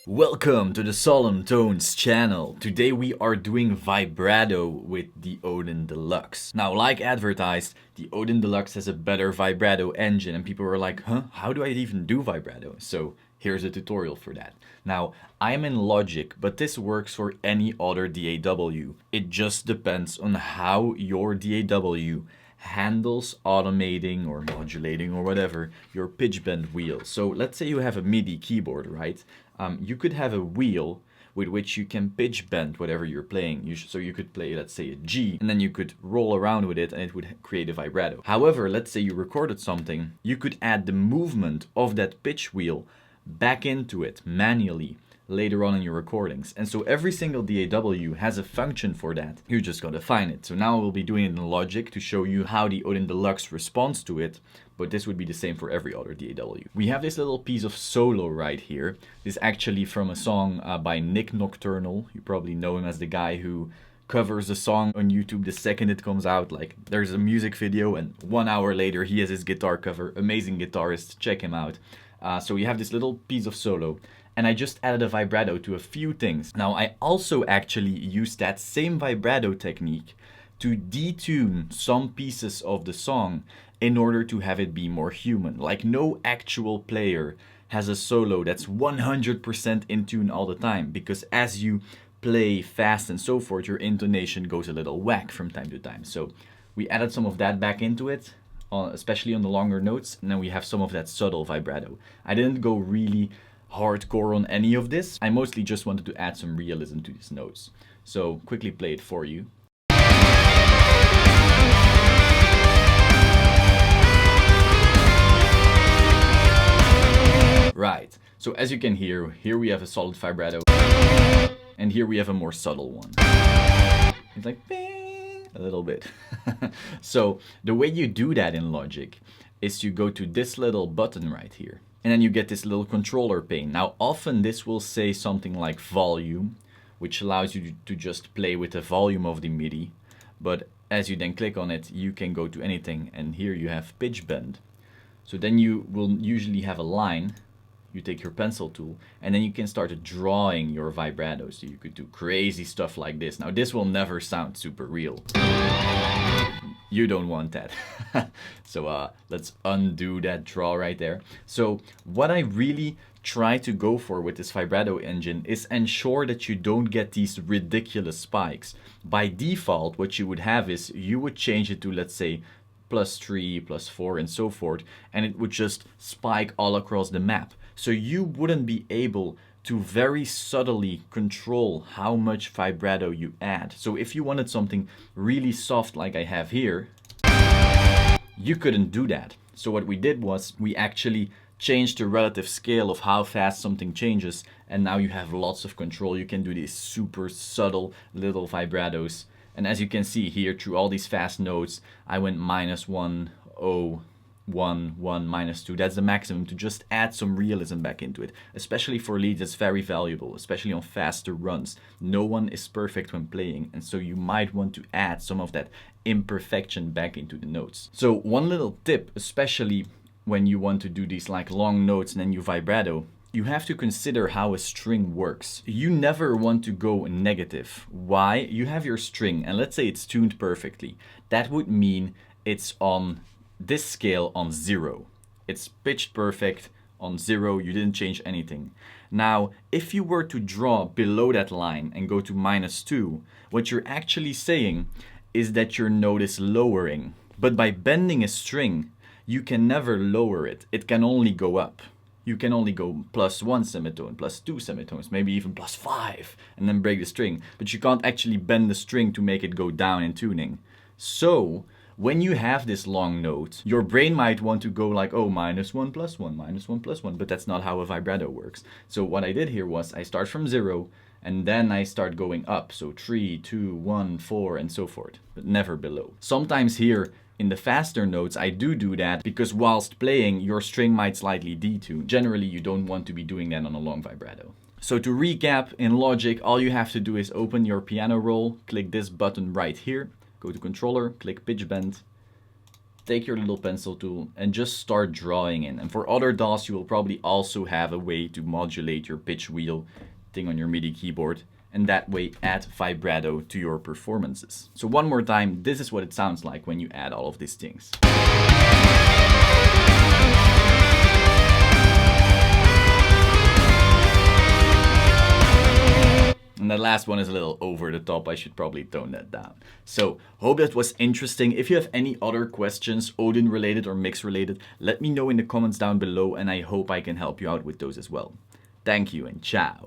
Welcome to the Solemn Tones channel. Today we are doing vibrato with the Odin Deluxe. Now, like advertised, the Odin Deluxe has a better vibrato engine and people were like, huh, how do I even do vibrato? So here's a tutorial for that. Now, I'm in Logic, but this works for any other DAW. It just depends on how your DAW handles automating or modulating or whatever your pitch bend wheel. So let's say you have a MIDI keyboard, right? You could have a wheel with which you can pitch bend whatever you're playing. So you could play, let's say, a G, and then you could roll around with it and it would create a vibrato. However, let's say you recorded something, you could add the movement of that pitch wheel back into it manually later on in your recordings. And so every single DAW has a function for that. You just gotta find it. So now we'll be doing it in Logic to show you how the Odin Deluxe responds to it, but this would be the same for every other DAW. We have this little piece of solo right here. This is actually from a song by Nick Nocturnal. You probably know him as the guy who covers a song on YouTube the second it comes out. Like, there's a music video and 1 hour later he has his guitar cover. Amazing guitarist, check him out. So we have this little piece of solo, and I just added a vibrato to a few things. Now, I also actually used that same vibrato technique to detune some pieces of the song in order to have it be more human. Like, no actual player has a solo that's 100% in tune all the time, because as you play fast and so forth, your intonation goes a little whack from time to time. So we added some of that back into it, especially on the longer notes, and then we have some of that subtle vibrato. I didn't go really hardcore on any of this. I mostly just wanted to add some realism to these notes. So quickly play it for you. Right, so as you can hear, here we have a solid vibrato, and here we have a more subtle one. It's like a little bit. So the way you do that in Logic is you go to this little button right here, and then you get this little controller pane. Now, often this will say something like volume, which allows you to just play with the volume of the MIDI. But as you then click on it, you can go to anything, and here you have pitch bend. So then you will usually have a line. You take your pencil tool, and then you can start drawing your vibrato. So you could do crazy stuff like this. Now, this will never sound super real. You don't want that. So let's undo that draw right there. So what I really try to go for with this vibrato engine is ensure that you don't get these ridiculous spikes. By default, what you would have is you would change it to, let's say, +3, +4, and so forth, and it would just spike all across the map. So you wouldn't be able to very subtly control how much vibrato you add. So if you wanted something really soft like I have here, you couldn't do that. So what we did was we actually changed the relative scale of how fast something changes, and now you have lots of control. You can do these super subtle little vibratos. And as you can see here, through all these fast notes, I went -1, 0, 1, 1, -2. That's the maximum to just add some realism back into it. Especially for leads, it's very valuable, especially on faster runs. No one is perfect when playing, and so you might want to add some of that imperfection back into the notes. So one little tip, especially when you want to do these like long notes and then you vibrato, you have to consider how a string works. You never want to go negative. Why? You have your string, and let's say it's tuned perfectly. That would mean it's on this scale on 0. It's pitched perfect on 0. You didn't change anything. Now, if you were to draw below that line and go to -2, what you're actually saying is that your note is lowering. But by bending a string, you can never lower it. It can only go up. You can only go +1 semitone, +2 semitones, maybe even +5, and then break the string. But you can't actually bend the string to make it go down in tuning. So when you have this long note, your brain might want to go like, oh, -1 +1, -1 +1, but that's not how a vibrato works. So what I did here was I start from 0, and then I start going up. So 3, 2, 1, 4, and so forth, but never below. Sometimes here, in the faster notes, I do that because whilst playing, your string might slightly detune. Generally, you don't want to be doing that on a long vibrato. So to recap, in Logic, all you have to do is open your piano roll, click this button right here, go to controller, click pitch bend, take your little pencil tool and just start drawing in. And for other DAWs, you will probably also have a way to modulate your pitch wheel thing on your MIDI keyboard, and that way add vibrato to your performances. So one more time, this is what it sounds like when you add all of these things. And that last one is a little over the top. I should probably tone that down. So, hope that was interesting. If you have any other questions, Odin related or mix related, let me know in the comments down below, and I hope I can help you out with those as well. Thank you and ciao.